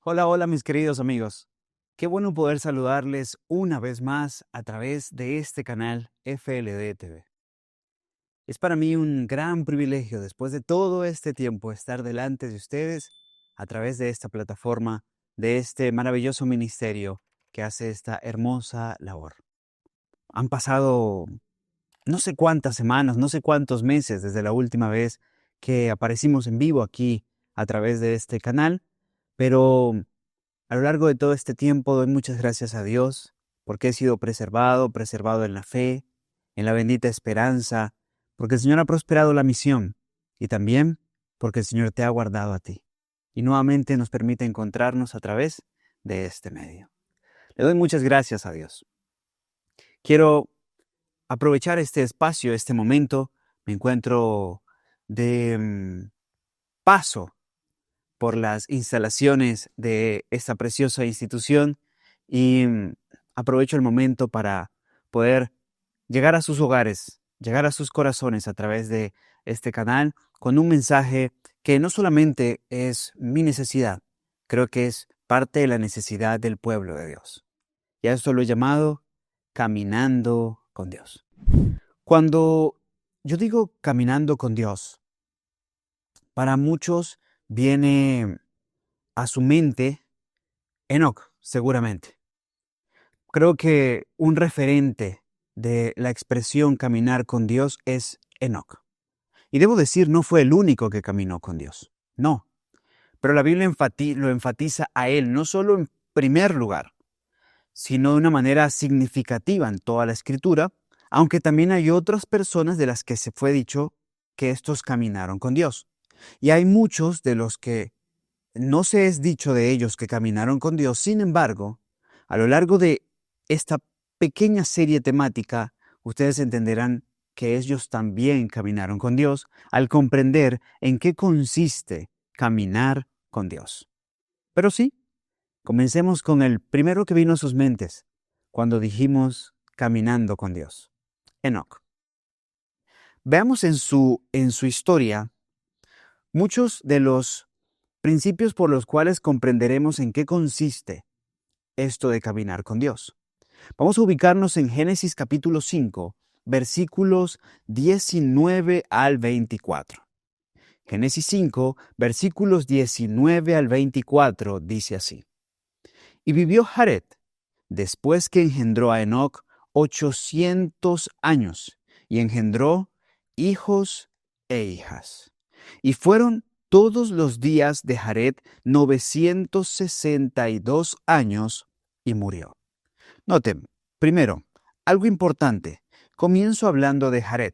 Hola, hola mis queridos amigos. Qué bueno poder saludarles una vez más a través de este canal FLD TV. Es para mí un gran privilegio después de todo este tiempo estar delante de ustedes a través de esta plataforma, de este maravilloso ministerio que hace esta hermosa labor. Han pasado no sé cuántas semanas, no sé cuántos meses desde la última vez que aparecimos en vivo aquí a través de este canal, pero a lo largo de todo este tiempo doy muchas gracias a Dios porque he sido preservado en la fe, en la bendita esperanza, porque el Señor ha prosperado la misión y también porque el Señor te ha guardado a ti. Y nuevamente nos permite encontrarnos a través de este medio. Le doy muchas gracias a Dios. Quiero aprovechar este espacio, este momento. Me encuentro de paso por las instalaciones de esta preciosa institución y aprovecho el momento para poder llegar a sus hogares, llegar a sus corazones a través de este canal con un mensaje que no solamente es mi necesidad, creo que es parte de la necesidad del pueblo de Dios. Y a esto lo he llamado caminando con Dios. Cuando yo digo caminando con Dios, para muchos viene a su mente Enoc, seguramente. Creo que un referente de la expresión caminar con Dios es Enoc. Y debo decir, no fue el único que caminó con Dios. No. Pero la Biblia lo enfatiza a él, no solo en primer lugar, sino de una manera significativa en toda la Escritura, aunque también hay otras personas de las que se fue dicho que estos caminaron con Dios. Y hay muchos de los que no se es dicho de ellos que caminaron con Dios. Sin embargo, a lo largo de esta pequeña serie temática, ustedes entenderán que ellos también caminaron con Dios al comprender en qué consiste caminar con Dios. Pero sí, comencemos con el primero que vino a sus mentes cuando dijimos caminando con Dios. Enoc. Veamos en su historia muchos de los principios por los cuales comprenderemos en qué consiste esto de caminar con Dios. Vamos a ubicarnos en Génesis capítulo 5, versículos 19 al 24. Génesis 5, versículos 19 al 24 dice así. Y vivió Jared, después que engendró a Enoc, 800 años, y engendró hijos e hijas. Y fueron todos los días de Jared 962 años, y murió. Noten, primero, algo importante. Comienzo hablando de Jared.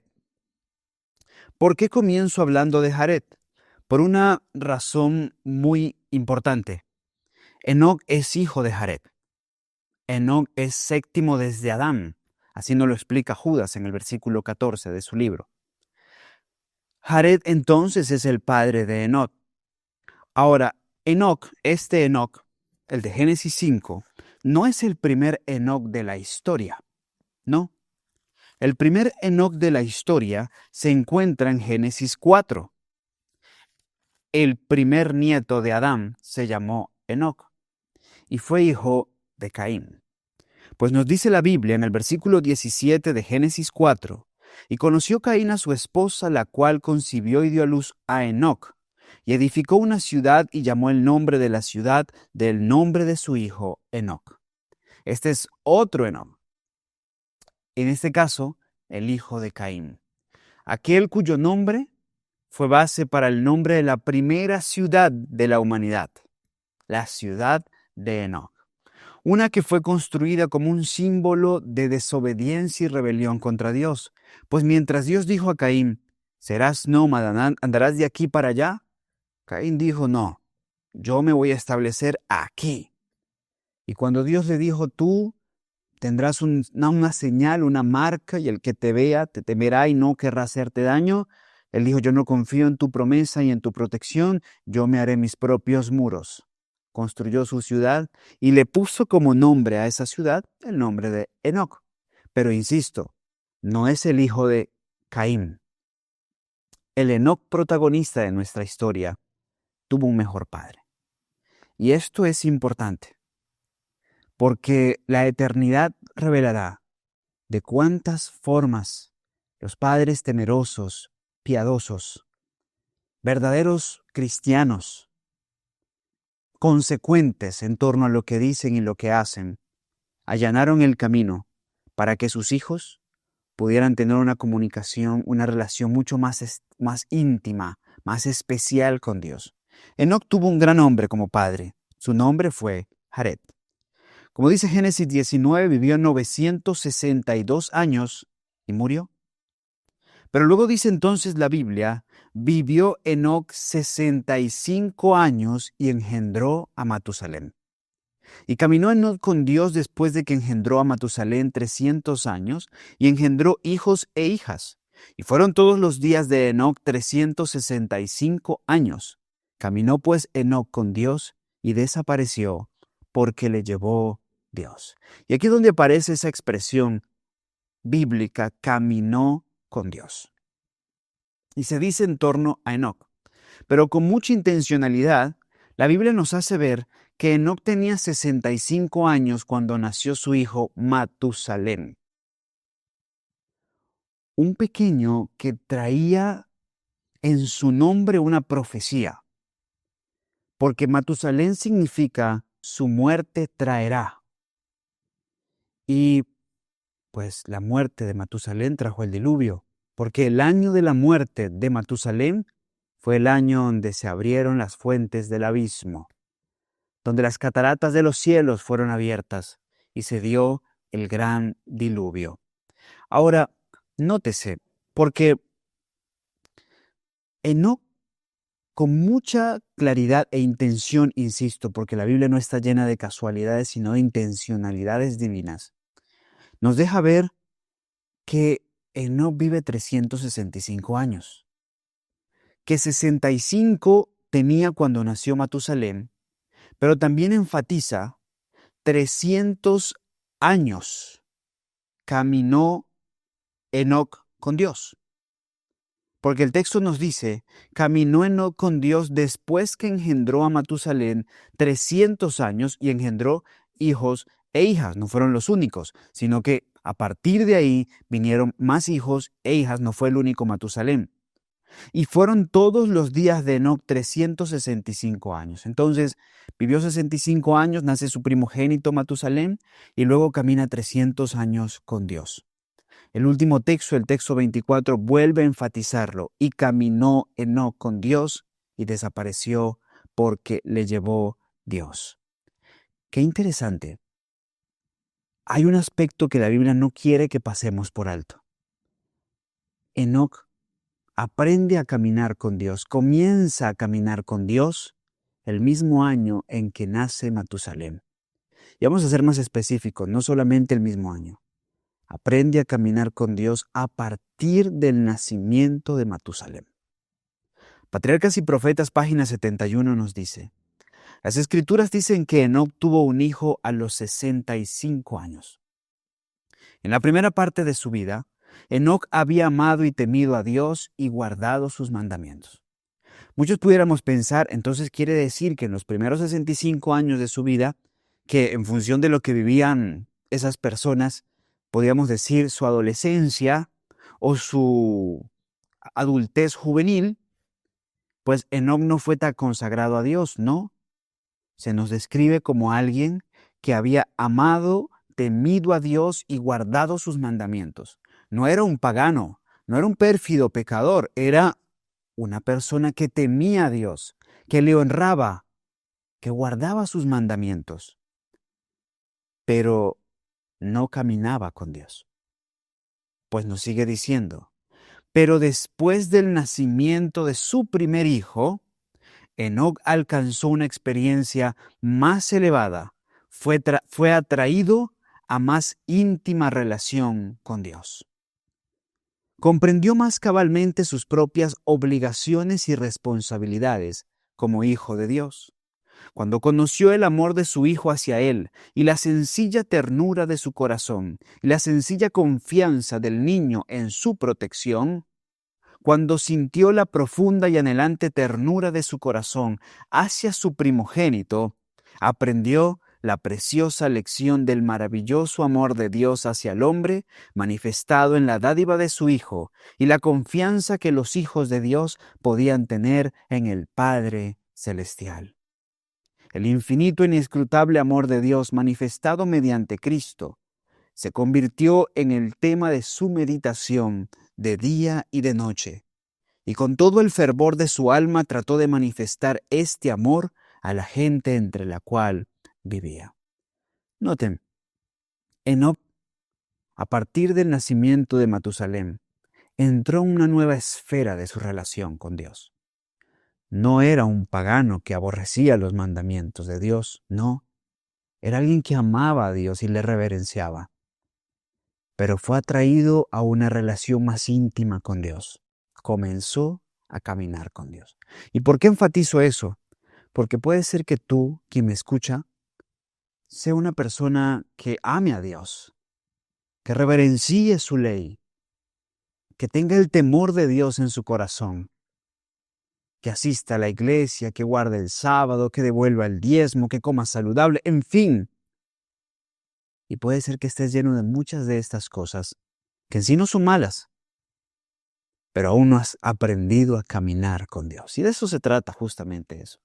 ¿Por qué comienzo hablando de Jared? Por una razón muy importante. Enoc es hijo de Jared. Enoc es séptimo desde Adán. Así nos lo explica Judas en el versículo 14 de su libro. Jared entonces es el padre de Enoc. Ahora, Enoc, el de Génesis 5, no es el primer Enoc de la historia. No. El primer Enoc de la historia se encuentra en Génesis 4. El primer nieto de Adán se llamó Enoc y fue hijo de Caín. Pues nos dice la Biblia en el versículo 17 de Génesis 4, y conoció Caín a su esposa, la cual concibió y dio a luz a Enoc, y edificó una ciudad y llamó el nombre de la ciudad del nombre de su hijo Enoc. Este es otro Enoc. En este caso, el hijo de Caín. Aquel cuyo nombre fue base para el nombre de la primera ciudad de la humanidad, la ciudad de Enoc. Una que fue construida como un símbolo de desobediencia y rebelión contra Dios. Pues mientras Dios dijo a Caín, serás nómada, andarás de aquí para allá, Caín dijo, no, yo me voy a establecer aquí. Y cuando Dios le dijo, tú tendrás una señal, una marca, y el que te vea te temerá y no querrá hacerte daño, él dijo, yo no confío en tu promesa y en tu protección, yo me haré mis propios muros. Construyó su ciudad y le puso como nombre a esa ciudad el nombre de Enoc. Pero insisto, no es el hijo de Caín. El Enoc protagonista de nuestra historia tuvo un mejor padre. Y esto es importante, porque la eternidad revelará de cuántas formas los padres temerosos, piadosos, verdaderos cristianos, consecuentes en torno a lo que dicen y lo que hacen, allanaron el camino para que sus hijos pudieran tener una comunicación, una relación mucho más íntima, más especial con Dios. Enoc tuvo un gran hombre como padre. Su nombre fue Jared. Como dice Génesis 19, vivió 962 años y murió. Pero luego dice entonces la Biblia, vivió Enoc 65 años y engendró a Matusalén. Y caminó Enoc con Dios después de que engendró a Matusalén 300 años y engendró hijos e hijas. Y fueron todos los días de Enoc 365 años. Caminó pues Enoc con Dios y desapareció porque le llevó Dios. Y aquí es donde aparece esa expresión bíblica, caminó con Dios. Y se dice en torno a Enoc. Pero con mucha intencionalidad, la Biblia nos hace ver que Enoc tenía 65 años cuando nació su hijo Matusalén. Un pequeño que traía en su nombre una profecía. Porque Matusalén significa su muerte traerá. Y pues la muerte de Matusalén trajo el diluvio. Porque el año de la muerte de Matusalén fue el año donde se abrieron las fuentes del abismo, donde las cataratas de los cielos fueron abiertas y se dio el gran diluvio. Ahora, nótese, porque Enoc, con mucha claridad e intención, insisto, porque la Biblia no está llena de casualidades, sino de intencionalidades divinas, nos deja ver que Enoc vive 365 años, que 65 tenía cuando nació Matusalén, pero también enfatiza 300 años caminó Enoc con Dios. Porque el texto nos dice, caminó Enoc con Dios después que engendró a Matusalén 300 años y engendró hijos e hijas. No fueron los únicos, sino que a partir de ahí vinieron más hijos e hijas, no fue el único Matusalén. Y fueron todos los días de Enoc 365 años. Entonces, vivió 65 años, nace su primogénito Matusalén y luego camina 300 años con Dios. El último texto, el texto 24, vuelve a enfatizarlo. Y caminó Enoc con Dios y desapareció porque le llevó Dios. Qué interesante. Hay un aspecto que la Biblia no quiere que pasemos por alto. Enoc aprende a caminar con Dios, comienza a caminar con Dios el mismo año en que nace Matusalén. Y vamos a ser más específicos, no solamente el mismo año. Aprende a caminar con Dios a partir del nacimiento de Matusalén. Patriarcas y Profetas, página 71 nos dice, las Escrituras dicen que Enoc tuvo un hijo a los 65 años. En la primera parte de su vida, Enoc había amado y temido a Dios y guardado sus mandamientos. Muchos pudiéramos pensar, entonces quiere decir que en los primeros 65 años de su vida, que en función de lo que vivían esas personas, podríamos decir su adolescencia o su adultez juvenil, pues Enoc no fue tan consagrado a Dios, ¿no? Se nos describe como alguien que había amado, temido a Dios y guardado sus mandamientos. No era un pagano, no era un pérfido pecador, era una persona que temía a Dios, que le honraba, que guardaba sus mandamientos, pero no caminaba con Dios. Pues nos sigue diciendo, pero después del nacimiento de su primer hijo, Enoc alcanzó una experiencia más elevada, fue atraído a más íntima relación con Dios. Comprendió más cabalmente sus propias obligaciones y responsabilidades como hijo de Dios. Cuando conoció el amor de su hijo hacia él y la sencilla ternura de su corazón y la sencilla confianza del niño en su protección, cuando sintió la profunda y anhelante ternura de su corazón hacia su primogénito, Aprendió la preciosa lección del maravilloso amor de Dios hacia el hombre, manifestado en la dádiva de su Hijo, y la confianza que los hijos de Dios podían tener en el Padre Celestial. El infinito e inescrutable amor de Dios manifestado mediante Cristo se convirtió en el tema de su meditación de día y de noche, y con todo el fervor de su alma trató de manifestar este amor a la gente entre la cual vivía. Noten, Enoc, a partir del nacimiento de Matusalén, entró en una nueva esfera de su relación con Dios. No era un pagano que aborrecía los mandamientos de Dios, no. Era alguien que amaba a Dios y le reverenciaba, pero fue atraído a una relación más íntima con Dios. Comenzó a caminar con Dios. ¿Y por qué enfatizo eso? Porque puede ser que tú, quien me escucha, sea una persona que ame a Dios, que reverencie su ley, que tenga el temor de Dios en su corazón, que asista a la iglesia, que guarde el sábado, que devuelva el diezmo, que coma saludable, en fin. Y puede ser que estés lleno de muchas de estas cosas, que en sí no son malas, pero aún no has aprendido a caminar con Dios. Y de eso se trata justamente eso.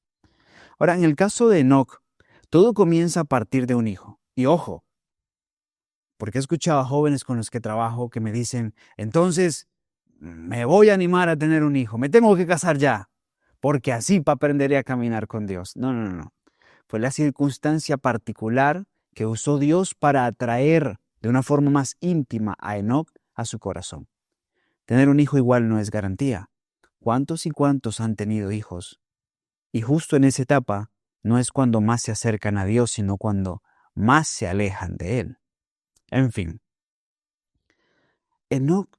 Ahora, en el caso de Enoc, todo comienza a partir de un hijo. Y ojo, porque he escuchado a jóvenes con los que trabajo que me dicen, entonces me voy a animar a tener un hijo, me tengo que casar ya, porque así aprenderé a caminar con Dios. No, no, no. Fue la circunstancia particular que usó Dios para atraer de una forma más íntima a Enoc a su corazón. Tener un hijo igual no es garantía. ¿Cuántos y cuántos han tenido hijos? Y justo en esa etapa no es cuando más se acercan a Dios, sino cuando más se alejan de Él. En fin, Enoc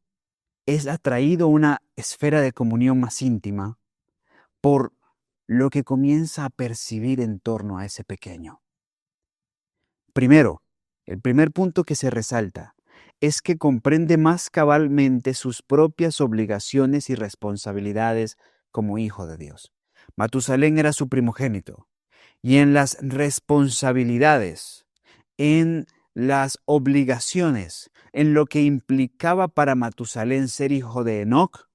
es atraído a una esfera de comunión más íntima por lo que comienza a percibir en torno a ese pequeño. Primero, el primer punto que se resalta es que comprende más cabalmente sus propias obligaciones y responsabilidades como hijo de Dios. Matusalén era su primogénito, y en las responsabilidades, en las obligaciones, en lo que implicaba para Matusalén ser hijo de Enoc,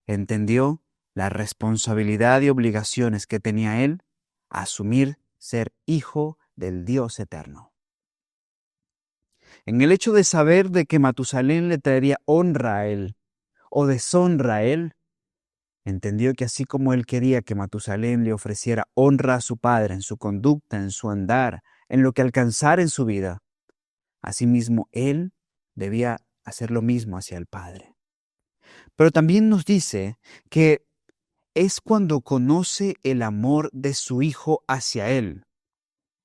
entendió la responsabilidad y obligaciones que tenía él a asumir ser hijo del Dios eterno. En el hecho de saber de que Matusalén le traería honra a él o deshonra a él, entendió que así como él quería que Matusalén le ofreciera honra a su padre en su conducta, en su andar, en lo que alcanzara en su vida, asimismo él debía hacer lo mismo hacia el Padre. Pero también nos dice que es cuando conoce el amor de su hijo hacia él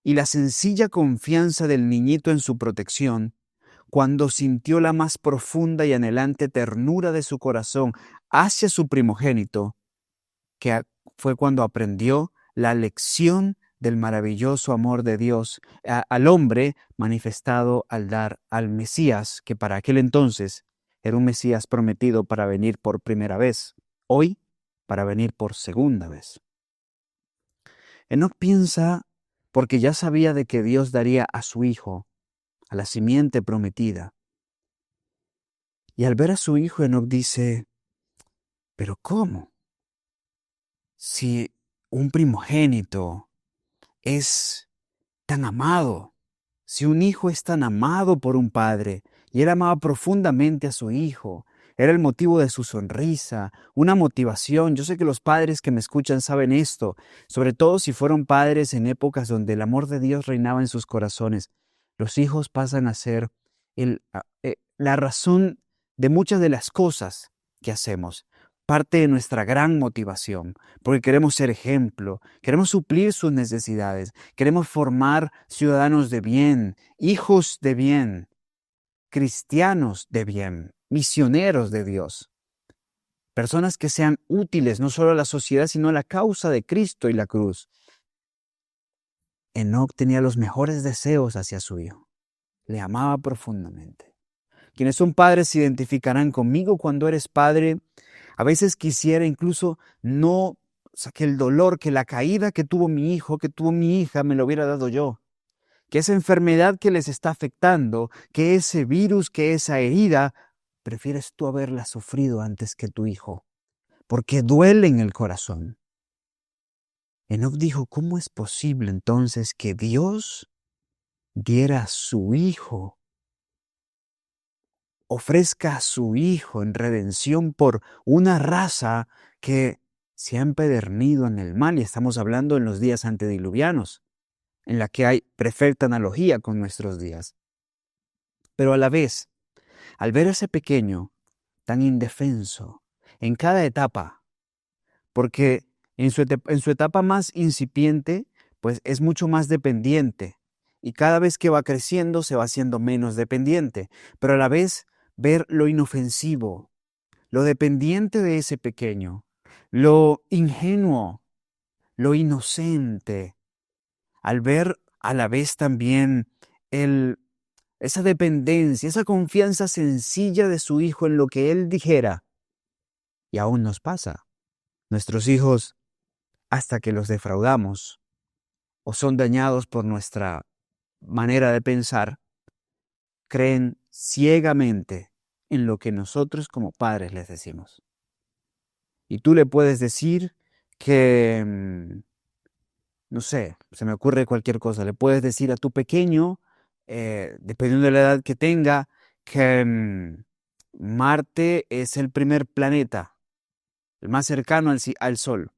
y la sencilla confianza del niñito en su protección, cuando sintió la más profunda y anhelante ternura de su corazón hacia su primogénito, que fue cuando aprendió la lección del maravilloso amor de Dios al hombre manifestado al dar al Mesías, que para aquel entonces era un Mesías prometido para venir por primera vez, hoy para venir por segunda vez. Enoc piensa, porque ya sabía de que Dios daría a su hijo, a la simiente prometida. Y al ver a su hijo, Enoc dice, ¿pero cómo? Si un primogénito es tan amado, si un hijo es tan amado por un padre, y él amaba profundamente a su hijo, era el motivo de su sonrisa, una motivación. Yo sé que los padres que me escuchan saben esto, sobre todo si fueron padres en épocas donde el amor de Dios reinaba en sus corazones. Los hijos pasan a ser la razón de muchas de las cosas que hacemos, parte de nuestra gran motivación, porque queremos ser ejemplo, queremos suplir sus necesidades, queremos formar ciudadanos de bien, hijos de bien, cristianos de bien, misioneros de Dios, personas que sean útiles no solo a la sociedad, sino a la causa de Cristo y la cruz. Enoc tenía los mejores deseos hacia su hijo, le amaba profundamente. Quienes son padres se identificarán conmigo. Cuando eres padre, a veces quisiera incluso no sea, que el dolor, que la caída que tuvo mi hijo, que tuvo mi hija, me lo hubiera dado yo. Que esa enfermedad que les está afectando, que ese virus, que esa herida, prefieres tú haberla sufrido antes que tu hijo, porque duele en el corazón. Enoc dijo, ¿cómo es posible entonces que Dios diera a su hijo, ofrezca a su hijo en redención por una raza que se ha empedernido en el mal? Y estamos hablando en los días antediluvianos, en la que hay perfecta analogía con nuestros días. Pero a la vez, al ver a ese pequeño tan indefenso en cada etapa, porque en su etapa más incipiente, pues es mucho más dependiente, y cada vez que va creciendo se va haciendo menos dependiente, pero a la vez ver lo inofensivo, lo dependiente de ese pequeño, lo ingenuo, lo inocente, al ver a la vez también esa dependencia, esa confianza sencilla de su hijo en lo que él dijera. Y aún nos pasa. Nuestros hijos, hasta que los defraudamos o son dañados por nuestra manera de pensar, creen ciegamente en lo que nosotros como padres les decimos. Y tú le puedes decir que, no sé, se me ocurre cualquier cosa, le puedes decir a tu pequeño, dependiendo de la edad que tenga, que Marte es el primer planeta, el más cercano al Sol.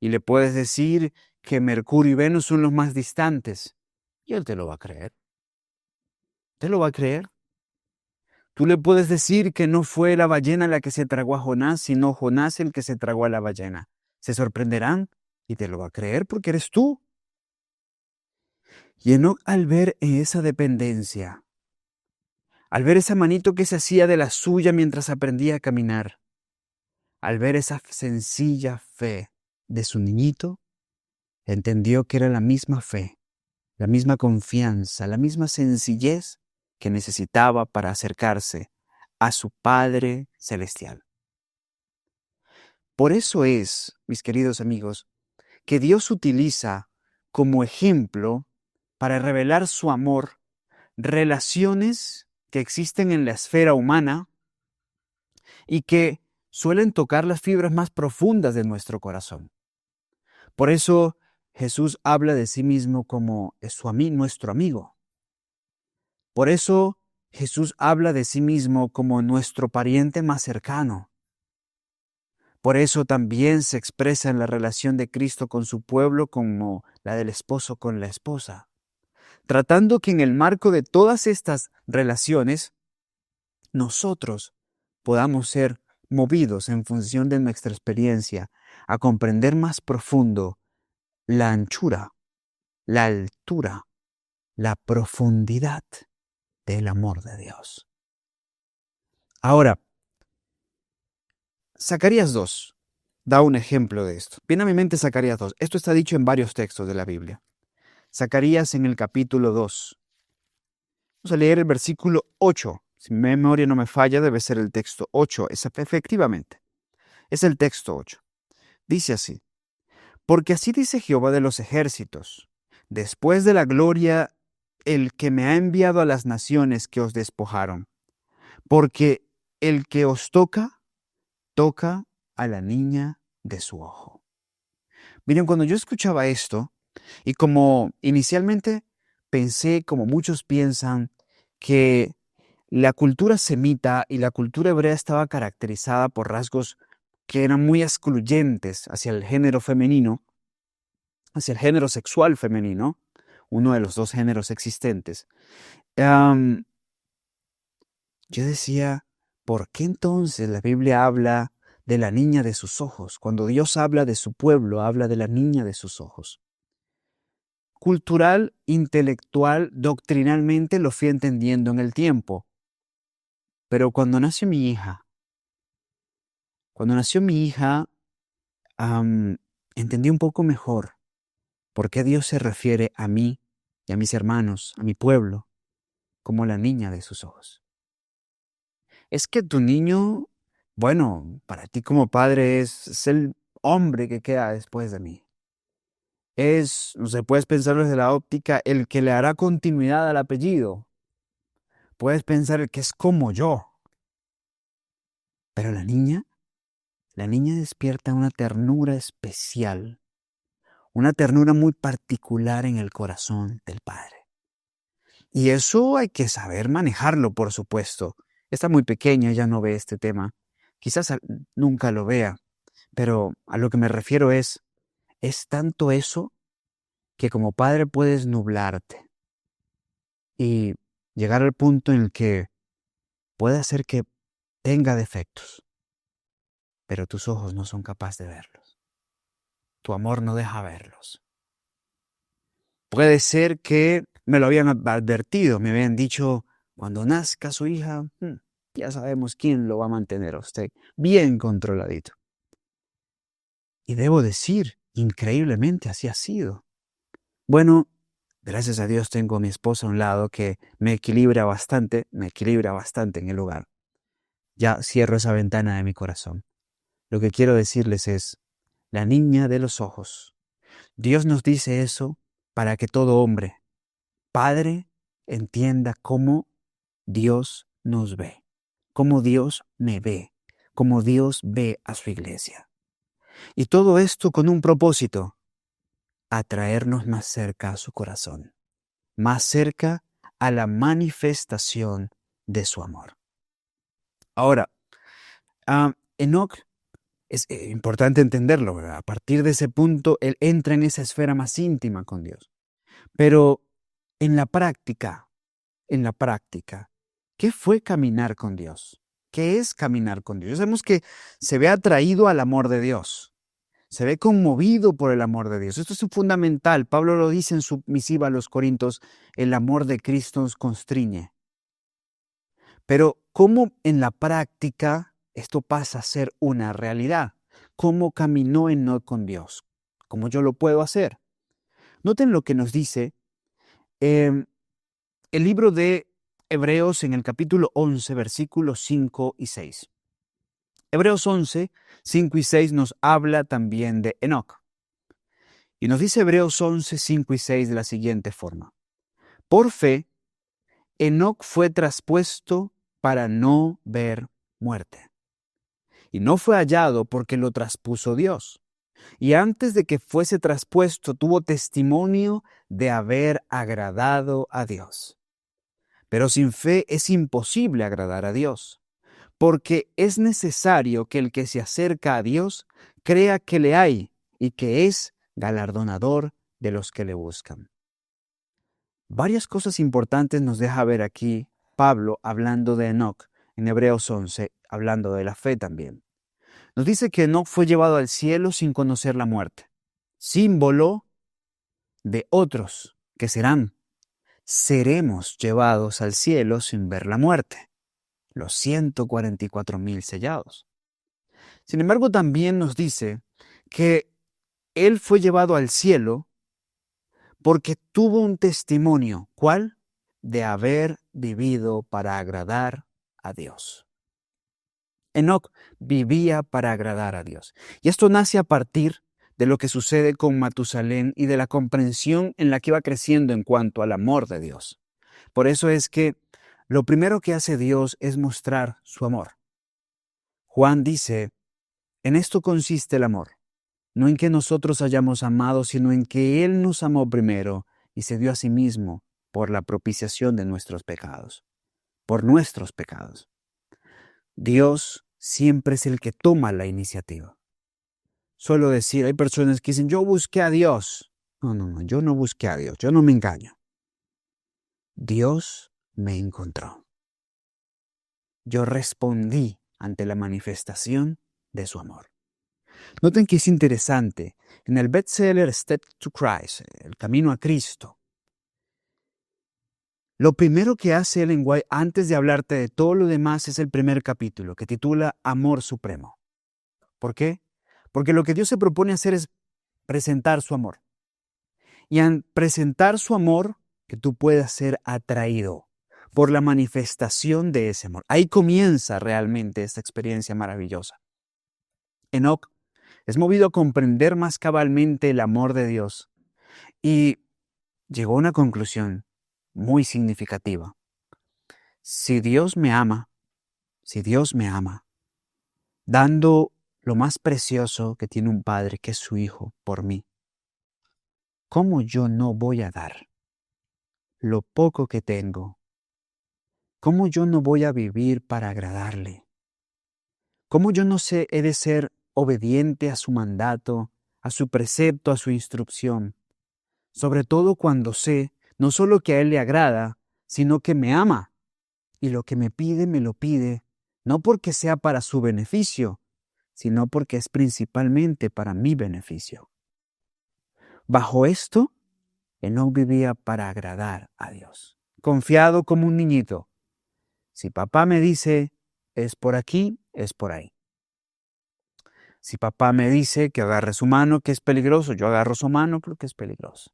Y le puedes decir que Mercurio y Venus son los más distantes. Y él te lo va a creer. ¿Te lo va a creer? Tú le puedes decir que no fue la ballena la que se tragó a Jonás, sino Jonás el que se tragó a la ballena. Se sorprenderán y te lo va a creer porque eres tú. Y Enoc, al ver esa dependencia, al ver esa manito que se hacía de la suya mientras aprendía a caminar, al ver esa sencilla fe de su niñito, entendió que era la misma fe, la misma confianza, la misma sencillez que necesitaba para acercarse a su Padre Celestial. Por eso es, mis queridos amigos, que Dios utiliza como ejemplo para revelar su amor relaciones que existen en la esfera humana y que suelen tocar las fibras más profundas de nuestro corazón. Por eso Jesús habla de sí mismo como nuestro amigo. Por eso Jesús habla de sí mismo como nuestro pariente más cercano. Por eso también se expresa en la relación de Cristo con su pueblo como la del esposo con la esposa, tratando que en el marco de todas estas relaciones nosotros podamos ser movidos en función de nuestra experiencia a comprender más profundo la anchura, la altura, la profundidad del amor de Dios. Ahora, Zacarías 2 da un ejemplo de esto. Viene a mi mente Zacarías 2. Esto está dicho en varios textos de la Biblia. Zacarías en el capítulo 2. Vamos a leer el versículo 8. Si mi memoria no me falla, debe ser el texto 8. Efectivamente, es el texto 8. Dice así: porque así dice Jehová de los ejércitos, después de la gloria, el que me ha enviado a las naciones que os despojaron, porque el que os toca, toca a la niña de su ojo. Miren, cuando yo escuchaba esto, y como inicialmente pensé, como muchos piensan, que la cultura semita y la cultura hebrea estaba caracterizada por rasgos que eran muy excluyentes hacia el género femenino, hacia el género sexual femenino, uno de los dos géneros existentes. Yo decía, ¿por qué entonces la Biblia habla de la niña de sus ojos? Cuando Dios habla de su pueblo, habla de la niña de sus ojos. Cultural, intelectual, doctrinalmente lo fui entendiendo en el tiempo. Pero cuando nació mi hija, entendí un poco mejor por qué Dios se refiere a mí y a mis hermanos, a mi pueblo, como la niña de sus ojos. Es que tu niño, bueno, para ti como padre es hombre que queda después de mí. Es, no sé, puedes pensarlo desde la óptica, el que le hará continuidad al apellido. Puedes pensar el que es como yo. Pero la niña despierta una ternura especial, una ternura muy particular en el corazón del padre. Y eso hay que saber manejarlo, por supuesto. Está muy pequeña, ya no ve este tema. Quizás nunca lo vea, pero a lo que me refiero es tanto eso que como padre puedes nublarte y llegar al punto en el que puede hacer que tenga defectos, pero tus ojos no son capaces de verlos. Tu amor no deja verlos. Puede ser que me lo habían advertido, me habían dicho, cuando nazca su hija, ya sabemos quién lo va a mantener a usted bien controladito. Y debo decir, increíblemente así ha sido. Bueno, gracias a Dios tengo a mi esposa a un lado que me equilibra bastante en el hogar. Ya cierro esa ventana de mi corazón. Lo que quiero decirles es, la niña de los ojos. Dios nos dice eso para que todo hombre, padre, entienda cómo Dios nos ve, cómo Dios me ve, cómo Dios ve a su iglesia. Y todo esto con un propósito, atraernos más cerca a su corazón, más cerca a la manifestación de su amor. Ahora, Enoc es importante entenderlo, ¿verdad? A partir de ese punto, él entra en esa esfera más íntima con Dios. Pero en la práctica, ¿qué fue caminar con Dios? ¿Qué es caminar con Dios? Sabemos que se ve atraído al amor de Dios, se ve conmovido por el amor de Dios. Esto es fundamental. Pablo lo dice en su misiva a los Corintios, el amor de Cristo nos constriñe. Pero ¿cómo en la práctica esto pasa a ser una realidad? ¿Cómo caminó Enoc con Dios? ¿Cómo yo lo puedo hacer? Noten lo que nos dice el libro de Hebreos en el capítulo 11, versículos 5 y 6. Hebreos 11, 5 y 6 nos habla también de Enoc. Y nos dice Hebreos 11, 5 y 6 de la siguiente forma. Por fe, Enoc fue traspuesto para no ver muerte. Y no fue hallado porque lo traspuso Dios. Y antes de que fuese traspuesto, tuvo testimonio de haber agradado a Dios. Pero sin fe es imposible agradar a Dios, porque es necesario que el que se acerca a Dios crea que le hay y que es galardonador de los que le buscan. Varias cosas importantes nos deja ver aquí Pablo hablando de Enoc en Hebreos 11, hablando de la fe también. Nos dice que Enoc fue llevado al cielo sin conocer la muerte, símbolo de otros que seremos llevados al cielo sin ver la muerte, los 144,000 sellados. Sin embargo, también nos dice que él fue llevado al cielo porque tuvo un testimonio, ¿cuál? De haber vivido para agradar a Dios. Enoc vivía para agradar a Dios. Y esto nace a partir de lo que sucede con Matusalén y de la comprensión en la que iba creciendo en cuanto al amor de Dios. Por eso es que lo primero que hace Dios es mostrar su amor. Juan dice, en esto consiste el amor, no en que nosotros hayamos amado, sino en que Él nos amó primero y se dio a sí mismo por la propiciación de nuestros pecados, por nuestros pecados. Dios siempre es el que toma la iniciativa. Suelo decir, hay personas que dicen, yo busqué a Dios. No, yo no busqué a Dios, yo no me engaño. Dios me encontró. Yo respondí ante la manifestación de su amor. Noten que es interesante, en el bestseller Step to Christ, El Camino a Cristo, lo primero que hace Ellen White antes de hablarte de todo lo demás es el primer capítulo, que titula Amor Supremo. ¿Por qué? Porque lo que Dios se propone hacer es presentar su amor. Y al presentar su amor, que tú puedas ser atraído por la manifestación de ese amor. Ahí comienza realmente esta experiencia maravillosa. Enoc es movido a comprender más cabalmente el amor de Dios y llegó a una conclusión muy significativa. Si Dios me ama, si Dios me ama, dando lo más precioso que tiene un padre, que es su hijo, por mí, ¿cómo yo no voy a dar lo poco que tengo? ¿Cómo yo no voy a vivir para agradarle? ¿Cómo yo no sé, he de ser obediente a su mandato, a su precepto, a su instrucción? Sobre todo cuando sé no solo que a Él le agrada, sino que me ama. Y lo que me lo pide, no porque sea para su beneficio, sino porque es principalmente para mi beneficio. Bajo esto, Enoc vivía para agradar a Dios, confiado como un niñito. Si papá me dice, es por aquí, es por ahí. Si papá me dice que agarre su mano, que es peligroso, yo agarro su mano, creo que es peligroso.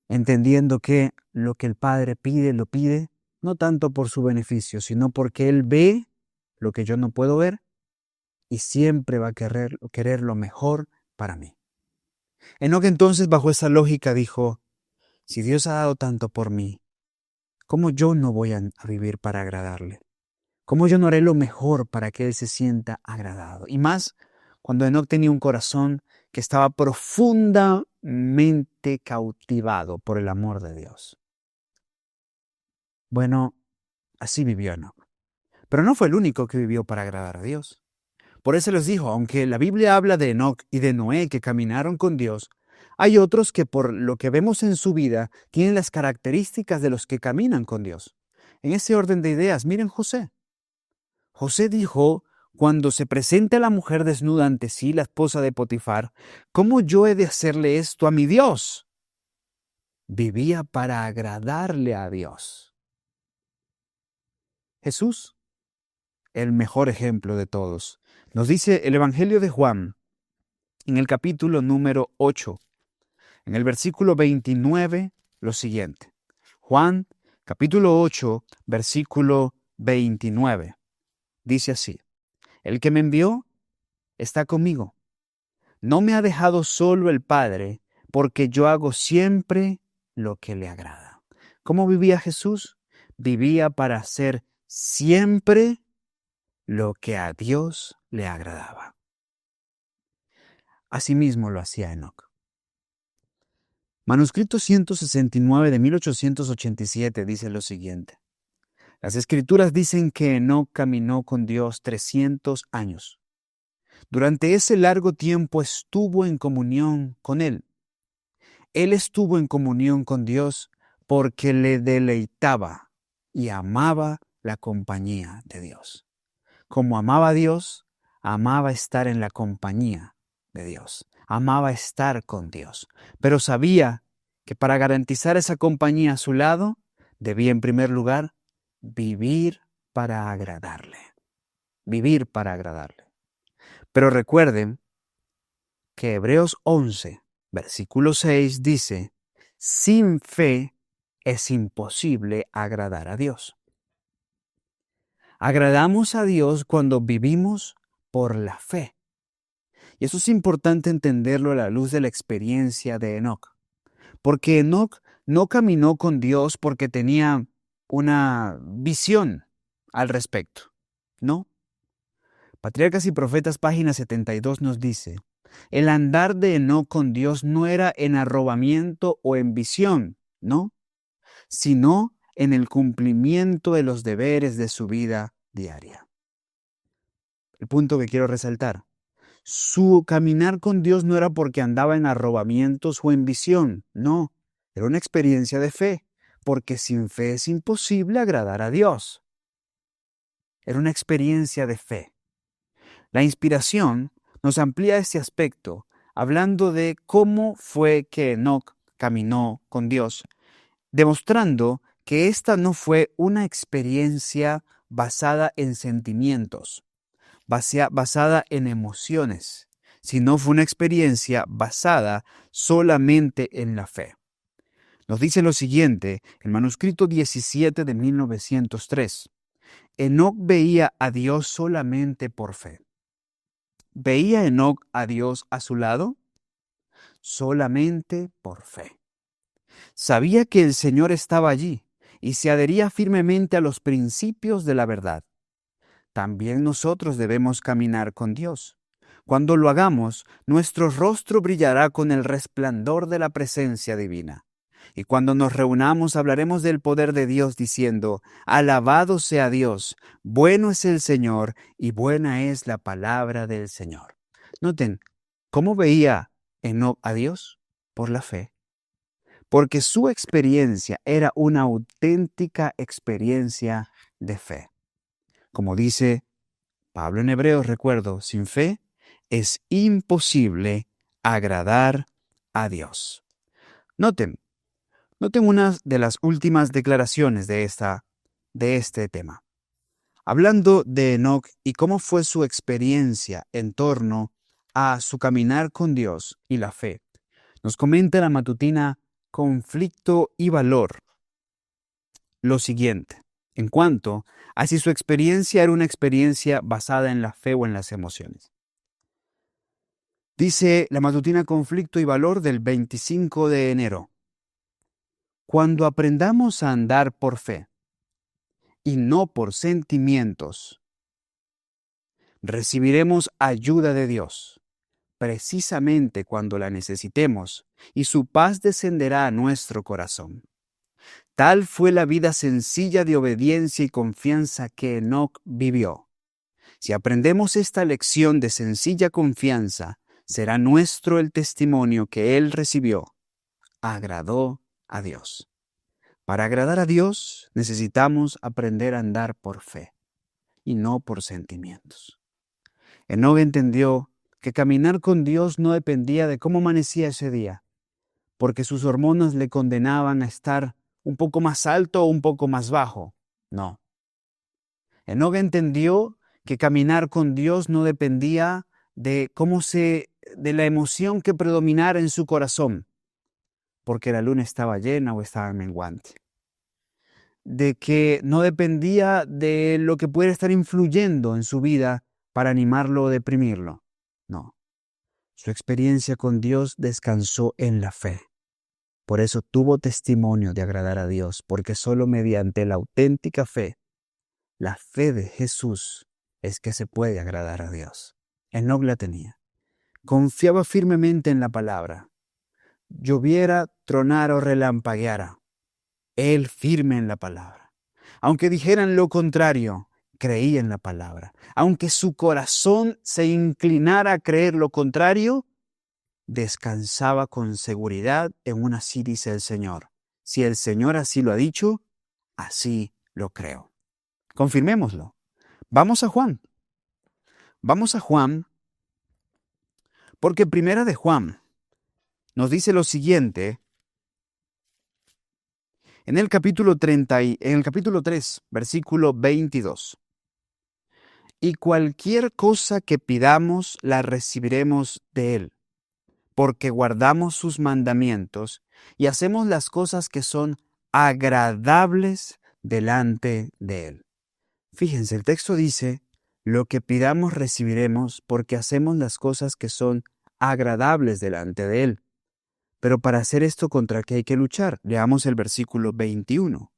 Entendiendo que lo que el Padre pide, lo pide, no tanto por su beneficio, sino porque Él ve lo que yo no puedo ver y siempre va a querer lo mejor para mí. Enoc entonces, bajo esa lógica, dijo, si Dios ha dado tanto por mí, ¿cómo yo no voy a vivir para agradarle? ¿Cómo yo no haré lo mejor para que Él se sienta agradado? Y más cuando Enoc tenía un corazón que estaba profundamente cautivado por el amor de Dios. Bueno, así vivió Enoc. Pero no fue el único que vivió para agradar a Dios. Por eso les dijo, aunque la Biblia habla de Enoc y de Noé que caminaron con Dios, hay otros que por lo que vemos en su vida tienen las características de los que caminan con Dios. En ese orden de ideas, miren José. José dijo, cuando se presente la mujer desnuda ante sí, la esposa de Potifar, ¿cómo yo he de hacerle esto a mi Dios? Vivía para agradarle a Dios. Jesús, el mejor ejemplo de todos, nos dice el Evangelio de Juan, en el capítulo número 8, en el versículo 29, lo siguiente. Juan, capítulo 8, versículo 29. Dice así, el que me envió está conmigo. No me ha dejado solo el Padre, porque yo hago siempre lo que le agrada. ¿Cómo vivía Jesús? Vivía para hacer siempre lo que a Dios le agradaba. Asimismo lo hacía Enoc. Manuscrito 169 de 1887 dice lo siguiente. Las Escrituras dicen que Enoc caminó con Dios 300 años. Durante ese largo tiempo estuvo en comunión con Él. Él estuvo en comunión con Dios porque le deleitaba y amaba la compañía de Dios. Como amaba a Dios, amaba estar en la compañía de Dios. Amaba estar con Dios. Pero sabía que para garantizar esa compañía a su lado, debía en primer lugar vivir para agradarle. Vivir para agradarle. Pero recuerden que Hebreos 11, versículo 6 dice, sin fe es imposible agradar a Dios. Agradamos a Dios cuando vivimos por la fe. Y eso es importante entenderlo a la luz de la experiencia de Enoc. Porque Enoc no caminó con Dios porque tenía una visión al respecto. No. Patriarcas y Profetas, página 72 nos dice, el andar de Enoc con Dios no era en arrobamiento o en visión, no, sino en el cumplimiento de los deberes de su vida diaria. El punto que quiero resaltar, su caminar con Dios no era porque andaba en arrobamientos o en visión, no, era una experiencia de fe, porque sin fe es imposible agradar a Dios. Era una experiencia de fe. La inspiración nos amplía este aspecto, hablando de cómo fue que Enoc caminó con Dios, demostrando que esta no fue una experiencia basada en sentimientos, basada en emociones, sino fue una experiencia basada solamente en la fe. Nos dice lo siguiente, el manuscrito 17 de 1903. Enoc veía a Dios solamente por fe. ¿Veía Enoc a Dios a su lado? Solamente por fe. Sabía que el Señor estaba allí y se adhería firmemente a los principios de la verdad. También nosotros debemos caminar con Dios. Cuando lo hagamos, nuestro rostro brillará con el resplandor de la presencia divina. Y cuando nos reunamos hablaremos del poder de Dios diciendo, alabado sea Dios, bueno es el Señor y buena es la palabra del Señor. Noten, ¿cómo veía Enoc a Dios? Por la fe. Porque su experiencia era una auténtica experiencia de fe. Como dice Pablo en Hebreos, recuerdo, sin fe es imposible agradar a Dios. Noten una de las últimas declaraciones de este tema. Hablando de Enoc y cómo fue su experiencia en torno a su caminar con Dios y la fe, nos comenta la matutina Conflicto y Valor lo siguiente, en cuanto a si su experiencia era una experiencia basada en la fe o en las emociones. Dice la matutina Conflicto y Valor del 25 de enero. Cuando aprendamos a andar por fe y no por sentimientos, recibiremos ayuda de Dios, precisamente cuando la necesitemos, y su paz descenderá a nuestro corazón. Tal fue la vida sencilla de obediencia y confianza que Enoc vivió. Si aprendemos esta lección de sencilla confianza, será nuestro el testimonio que él recibió. Agradó a Dios. Para agradar a Dios necesitamos aprender a andar por fe y no por sentimientos. Enoc entendió que caminar con Dios no dependía de cómo amanecía ese día, porque sus hormonas le condenaban a estar un poco más alto o un poco más bajo. No. Enoc entendió que caminar con Dios no dependía de de la emoción que predominara en su corazón, porque la luna estaba llena o estaba menguante. De que no dependía de lo que pudiera estar influyendo en su vida para animarlo o deprimirlo. No. Su experiencia con Dios descansó en la fe. Por eso tuvo testimonio de agradar a Dios, porque solo mediante la auténtica fe, la fe de Jesús, es que se puede agradar a Dios. Enoc la tenía. Confiaba firmemente en la palabra. Lloviera, tronara o relampagueara, él firme en la palabra. Aunque dijeran lo contrario, creía en la palabra. Aunque su corazón se inclinara a creer lo contrario, descansaba con seguridad en un así dice el Señor. Si el Señor así lo ha dicho, así lo creo. Confirmémoslo. Vamos a Juan. Vamos a Juan, porque Primera de Juan nos dice lo siguiente en el capítulo 3, versículo 22. Y cualquier cosa que pidamos la recibiremos de Él, porque guardamos sus mandamientos y hacemos las cosas que son agradables delante de Él. Fíjense, el texto dice, lo que pidamos recibiremos porque hacemos las cosas que son agradables delante de Él. Pero para hacer esto, ¿contra qué hay que luchar? Leamos el versículo 21.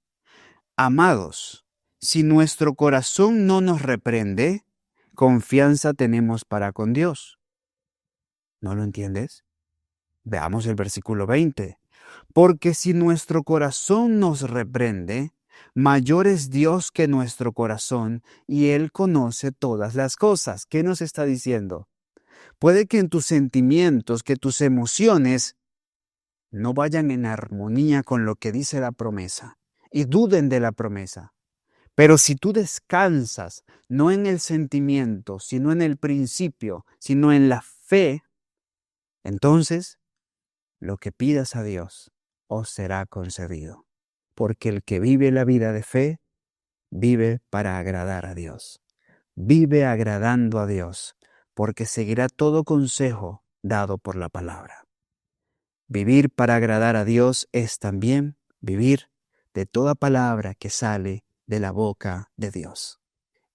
Amados, si nuestro corazón no nos reprende, confianza tenemos para con Dios. ¿No lo entiendes? Veamos el versículo 20. Porque si nuestro corazón nos reprende, mayor es Dios que nuestro corazón, y Él conoce todas las cosas. ¿Qué nos está diciendo? Puede que en tus sentimientos, que tus emociones no vayan en armonía con lo que dice la promesa y duden de la promesa. Pero si tú descansas no en el sentimiento, sino en el principio, sino en la fe, entonces lo que pidas a Dios os será concedido. Porque el que vive la vida de fe, vive para agradar a Dios. Vive agradando a Dios, porque seguirá todo consejo dado por la palabra. Vivir para agradar a Dios es también vivir de toda palabra que sale de la boca de Dios.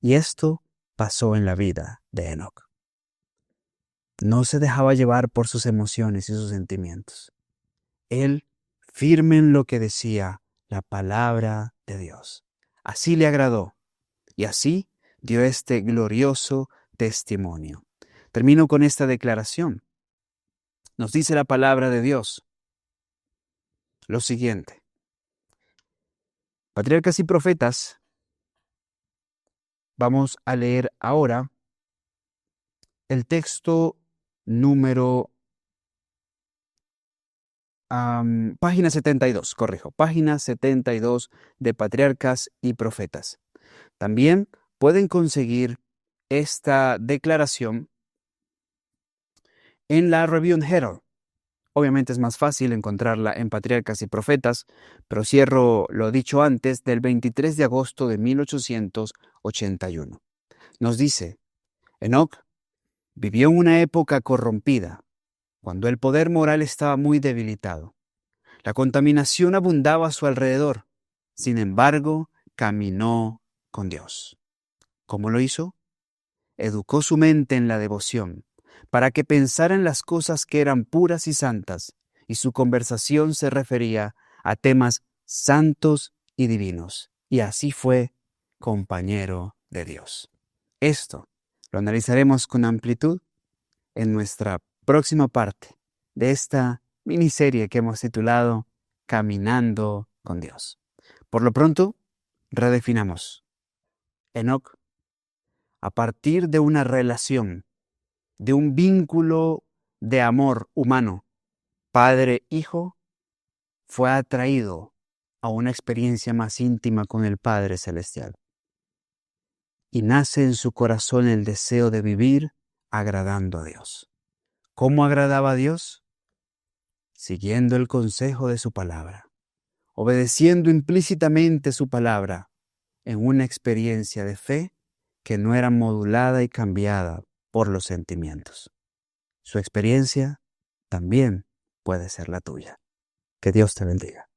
Y esto pasó en la vida de Enoc. No se dejaba llevar por sus emociones y sus sentimientos. Él, firme en lo que decía la palabra de Dios. Así le agradó y así dio este glorioso testimonio. Termino con esta declaración. Nos dice la palabra de Dios lo siguiente. Patriarcas y profetas, vamos a leer ahora el texto número, página 72, corrijo, página 72 de Patriarcas y Profetas. También pueden conseguir esta declaración en la Review and Herald. Obviamente es más fácil encontrarla en Patriarcas y Profetas, pero cierro lo dicho antes del 23 de agosto de 1881. Nos dice, Enoc vivió en una época corrompida, cuando el poder moral estaba muy debilitado. La contaminación abundaba a su alrededor. Sin embargo, caminó con Dios. ¿Cómo lo hizo? Educó su mente en la devoción, para que pensara en las cosas que eran puras y santas, y su conversación se refería a temas santos y divinos. Y así fue compañero de Dios. Esto lo analizaremos con amplitud en nuestra próxima parte de esta miniserie que hemos titulado Caminando con Dios. Por lo pronto, redefinamos. Enoc, a partir de una relación, de un vínculo de amor humano, padre-hijo, fue atraído a una experiencia más íntima con el Padre Celestial. Y nace en su corazón el deseo de vivir agradando a Dios. ¿Cómo agradaba a Dios? Siguiendo el consejo de su palabra, obedeciendo implícitamente su palabra en una experiencia de fe que no era modulada y cambiada por los sentimientos. Su experiencia también puede ser la tuya. Que Dios te bendiga.